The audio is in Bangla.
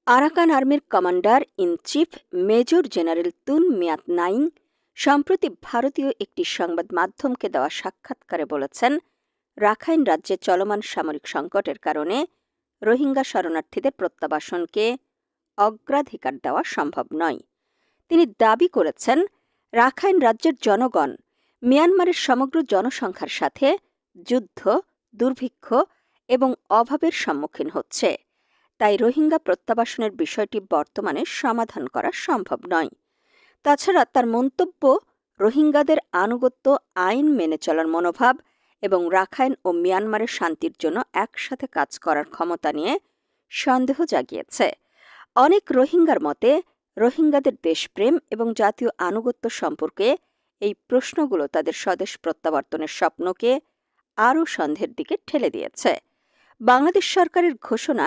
আরাকান আর্মির commander in chief major general Tun মিয়াত Naing সম্প্রতি ভারতীয় একটি সংবাদ মাধ্যমকে দেওয়া সাক্ষাৎকারে বলেছেন, রাখাইন রাজ্যে চলমান সামরিক সংকটের কারণে রোহিঙ্গা শরণার্থীদের প্রত্যাবাসনকে অগ্রাধিকার দেওয়া সম্ভব নয়। তিনি দাবি করেছেন, রাখাইন রাজ্যের জনগণ মিয়ানমারের সমগ্র জনসংখ্যার সাথে যুদ্ধ, দুর্ভিক্ষ এবং অভাবের সম্মুখীন হচ্ছে। তাই রোহিঙ্গা প্রত্যাবাসনের বিষয়টি বর্তমানে সমাধান করা সম্ভব নয়। তাছাড়া তার মন্তব্য রোহিঙ্গাদের আনুগত্য, আইন মেনে চলার মনোভাব এবং রাখাইন ও মিয়ানমারের শান্তির জন্য একসাথে কাজ করার ক্ষমতা নিয়ে সন্দেহ জাগিয়েছে। অনেক রোহিঙ্গার মতে, রোহিঙ্গাদের দেশপ্রেম এবং জাতীয় আনুগত্য সম্পর্কে এই প্রশ্নগুলো তাদের স্বদেশ প্রত্যাবর্তনের স্বপ্নকে আরও সন্দেহের দিকে ঠেলে দিয়েছে। বাংলাদেশ সরকারের ঘোষণা,